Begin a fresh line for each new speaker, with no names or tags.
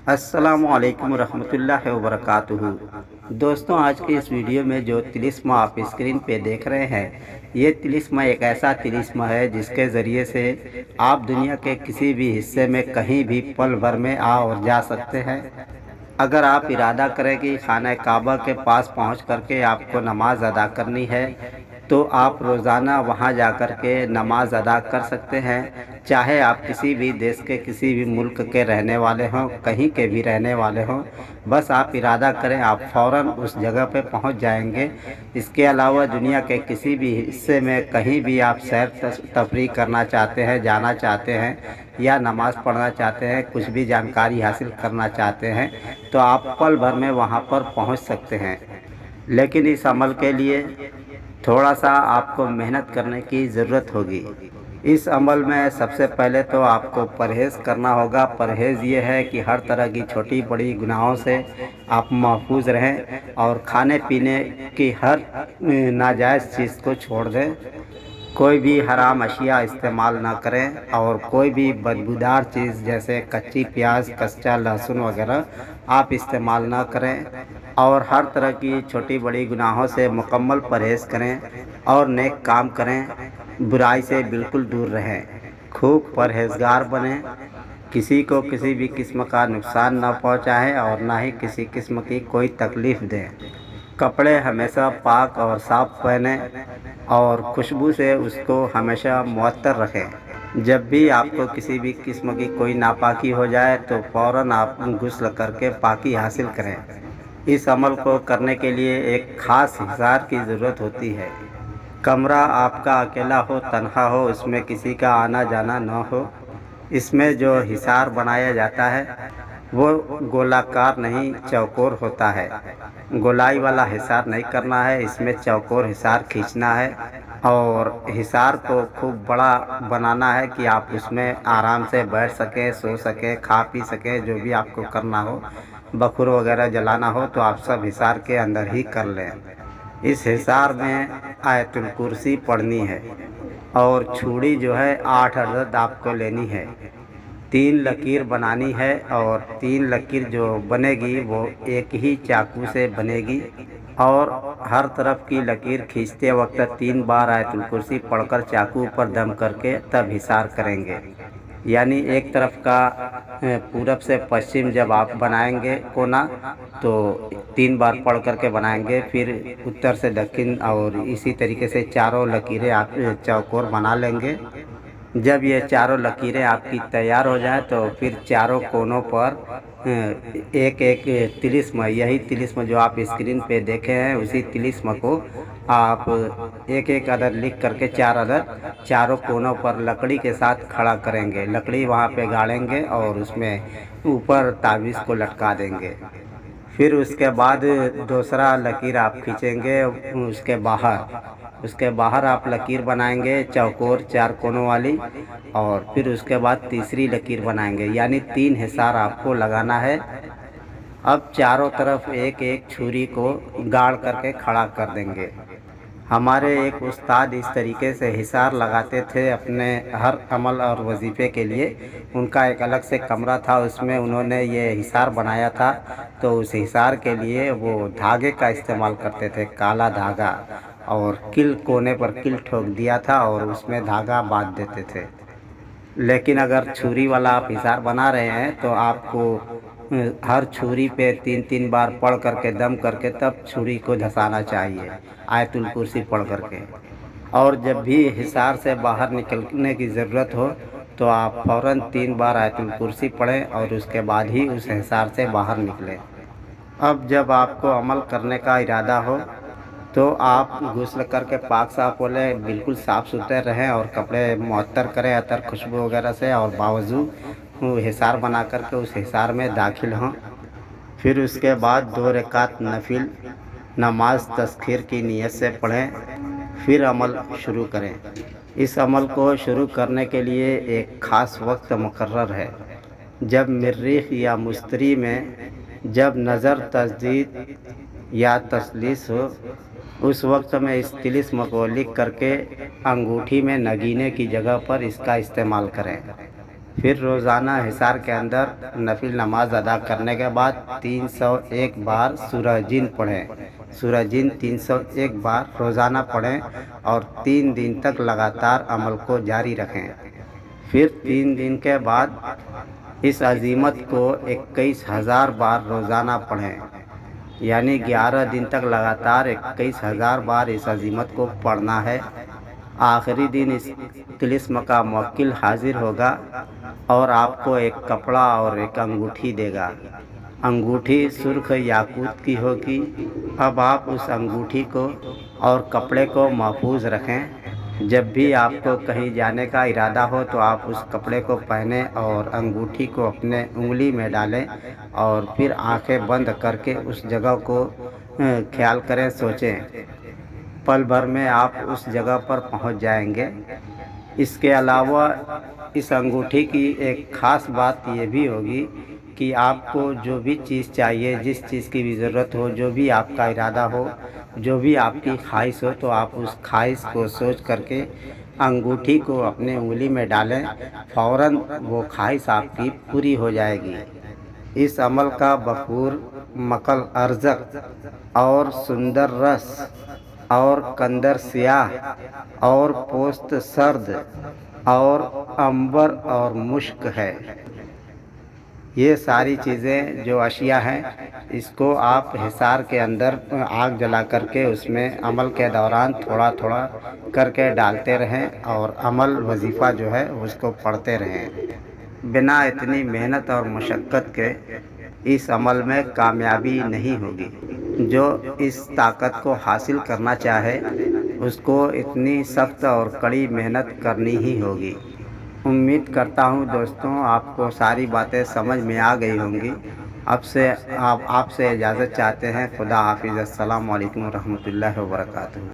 السلام علیکم ورحمۃ اللہ وبرکاتہ۔ دوستوں، آج کی اس ویڈیو میں جو طلسم آپ اسکرین پہ دیکھ رہے ہیں، یہ طلسم ایک ایسا طلسم ہے جس کے ذریعے سے آپ دنیا کے کسی بھی حصے میں کہیں بھی پل بھر میں آ اور جا سکتے ہیں۔ اگر آپ ارادہ کریں کہ خانہ کعبہ کے پاس پہنچ کر کے آپ کو نماز ادا کرنی ہے تو آپ روزانہ وہاں جا کر کے نماز ادا کر سکتے ہیں، چاہے آپ کسی بھی دیش کے کسی بھی ملک کے رہنے والے ہوں، کہیں کے بھی رہنے والے ہوں۔ بس آپ ارادہ کریں، آپ فوراً اس جگہ پہ پہنچ جائیں گے۔ اس کے علاوہ دنیا کے کسی بھی حصے میں کہیں بھی آپ سیر تفریح کرنا چاہتے ہیں، جانا چاہتے ہیں یا نماز پڑھنا چاہتے ہیں، کچھ بھی جانکاری حاصل کرنا چاہتے ہیں تو آپ پل بھر میں وہاں پر پہنچ سکتے ہیں۔ لیکن اس عمل کے لیے تھوڑا سا آپ کو محنت کرنے کی ضرورت ہوگی۔ اس عمل میں سب سے پہلے تو آپ کو پرہیز کرنا ہوگا۔ پرہیز یہ ہے کہ ہر طرح کی چھوٹی بڑی گناہوں سے آپ محفوظ رہیں اور کھانے پینے کی ہر ناجائز چیز کو چھوڑ دیں، کوئی بھی حرام اشیاء استعمال نہ کریں اور کوئی بھی بدبودار چیز جیسے کچی پیاز، کچا لہسن وغیرہ آپ استعمال نہ کریں، اور ہر طرح کی چھوٹی بڑی گناہوں سے مکمل پرہیز کریں اور نیک کام کریں، برائی سے بالکل دور رہیں، خوب پرہیزگار بنیں، کسی کو کسی بھی قسم کا نقصان نہ پہنچائیں اور نہ ہی کسی قسم کی کوئی تکلیف دیں۔ کپڑے ہمیشہ پاک اور صاف پہنیں اور خوشبو سے اس کو ہمیشہ معطر رکھیں۔ جب بھی آپ کو کسی بھی قسم کی کوئی ناپاکی ہو جائے تو فوراً آپ غسل کر کے پاکی حاصل کریں۔ اس عمل کو کرنے کے لیے ایک خاص حصار کی ضرورت ہوتی ہے۔ کمرہ آپ کا اکیلا ہو، تنہا ہو، اس میں کسی کا آنا جانا نہ ہو۔ اس میں جو حصار بنایا جاتا ہے وہ گولاکار نہیں، چوکور ہوتا ہے۔ گولائی والا حصار نہیں کرنا ہے، اس میں چوکور حصار کھینچنا ہے اور حصار کو خوب بڑا بنانا ہے کہ آپ اس میں آرام سے بیٹھ سکیں، سو سکیں، کھا پی سکیں، جو بھی آپ کو کرنا ہو، بخور وغیرہ جلانا ہو تو آپ سب حصار کے اندر ہی کر لیں۔ اس حصار میں آیت الکرسی پڑھنی ہے اور چھڑی جو ہے 8 عدد آپ کو لینی ہے۔ 3 لکیر بنانی ہے اور 3 لکیر جو بنے گی وہ ایک ہی چاقو سے بنے گی، اور ہر طرف کی لکیر کھینچتے وقت 3 بار آیت الکرسی پڑھ کر چاقو پر دم کر کے تب حصار کریں گے۔ یعنی ایک طرف کا پورب سے پشچم جب آپ بنائیں گے کونا تو 3 بار پڑھ کر کے بنائیں گے، پھر اتر سے دکن اور اسی طریقے سے چاروں لکیریں آپ چوکور بنا لیں گے۔ جب یہ چاروں لکیریں آپ کی تیار ہو جائیں تو پھر چاروں کونوں پر ایک ایک طلسم، یہی طلسم جو آپ اسکرین پہ دیکھے ہیں اسی طلسم کو آپ ایک ایک عدد لکھ کر کے 4 عدد چاروں کونوں پر لکڑی کے ساتھ کھڑا کریں گے۔ لکڑی وہاں پہ گاڑیں گے اور اس میں اوپر تعویذ کو لٹکا دیں گے۔ پھر اس کے بعد دوسرا لکیر آپ کھینچیں گے، اس کے باہر آپ لکیر بنائیں گے چوکور 4 کونوں والی، اور پھر اس کے بعد تیسری لکیر بنائیں گے، یعنی 3 حصار آپ کو لگانا ہے۔ اب چاروں طرف ایک ایک چھری کو گاڑ کر کے کھڑا کر دیں گے۔ ہمارے ایک استاد اس طریقے سے حصار لگاتے تھے اپنے ہر عمل اور وظیفے کے لیے۔ ان کا ایک الگ سے کمرہ تھا، اس میں انہوں نے یہ حصار بنایا تھا، تو اس حصار کے لیے وہ دھاگے کا استعمال کرتے تھے، کالا دھاگا، اور کل کونے پر کل ٹھوک دیا تھا اور اس میں دھاگا باندھ دیتے تھے۔ لیکن اگر چھری والا آپ حصار بنا رہے ہیں تو آپ کو ہر چھری پہ 3 بار پڑھ کر کے دم کر کے تب چھری کو دھسانا چاہیے آیت الکرسی پڑھ کر کے۔ اور جب بھی حصار سے باہر نکلنے کی ضرورت ہو تو آپ فوراً 3 بار آیت الکرسی پڑھیں اور اس کے بعد ہی اس حصار سے باہر نکلیں۔ اب جب آپ کو عمل کرنے کا ارادہ ہو تو آپ غسل کر کے پاک صاف ہو لیں، بالکل صاف ستھرے رہیں اور کپڑے معطر کریں عطر خوشبو وغیرہ سے، اور باوضو حصار بنا کر کے اس حصار میں داخل ہوں۔ پھر اس کے بعد 2 رکعت نفل نماز تسخیر کی نیت سے پڑھیں، پھر عمل شروع کریں۔ اس عمل کو شروع کرنے کے لیے ایک خاص وقت مقرر ہے۔ جب مریخ یا مشتری میں جب نظر تجدید یا تثلیث ہو، اس وقت میں اس طلسم کو لکھ کر کے انگوٹھی میں نگینے کی جگہ پر اس کا استعمال کریں۔ پھر روزانہ حصار کے اندر نفل نماز ادا کرنے کے بعد 301 بار سورہ جن پڑھیں۔ سورہ جن 301 بار روزانہ پڑھیں اور 3 دن تک لگاتار عمل کو جاری رکھیں۔ پھر 3 دن کے بعد اس عظیمت کو 21,000 بار روزانہ پڑھیں، یعنی 11 دن تک لگاتار 21,000 بار اس عظیمت کو پڑھنا ہے۔ آخری دن اس طلسم کا موکل حاضر ہوگا اور آپ کو ایک کپڑا اور ایک انگوٹھی دے گا۔ انگوٹھی سرخ یاقوت کی ہوگی۔ اب آپ اس انگوٹھی کو اور کپڑے کو محفوظ رکھیں۔ جب بھی آپ کو کہیں جانے کا ارادہ ہو تو آپ اس کپڑے کو پہنیں اور انگوٹھی کو اپنے انگلی میں ڈالیں اور پھر آنکھیں بند کر کے اس جگہ کو خیال کریں، سوچیں۔ پل بھر میں آپ اس جگہ پر پہنچ جائیں گے۔ اس کے علاوہ اس انگوٹھی کی ایک خاص بات یہ بھی ہوگی کہ آپ کو جو بھی چیز چاہیے، جس چیز کی بھی ضرورت ہو، جو بھی آپ کا ارادہ ہو، جو بھی آپ کی خواہش ہو، تو آپ اس خواہش کو سوچ کر کے انگوٹھی کو اپنے انگلی میں ڈالیں، فوراً وہ خواہش آپ کی پوری ہو جائے گی۔ اس عمل کا بخور، مکل ارزق اور سندر رس اور کندر سیاہ اور پوست سرد اور عنبر اور مشک ہے۔ یہ ساری چیزیں جو اشیاء ہیں، اس کو آپ حصار کے اندر آگ جلا کر کے اس میں عمل کے دوران تھوڑا تھوڑا کر کے ڈالتے رہیں اور عمل وظیفہ جو ہے اس کو پڑھتے رہیں۔ بنا اتنی محنت اور مشقت کے اس عمل میں کامیابی نہیں ہوگی۔ جو اس طاقت کو حاصل کرنا چاہے اس کو اتنی سخت اور کڑی محنت کرنی ہی ہوگی۔ امید کرتا ہوں دوستوں آپ کو ساری باتیں سمجھ میں آ گئی ہوں گی۔ آپ سے اجازت چاہتے ہیں۔ خدا حافظ۔ السلام علیکم ورحمۃ اللہ وبرکاتہ۔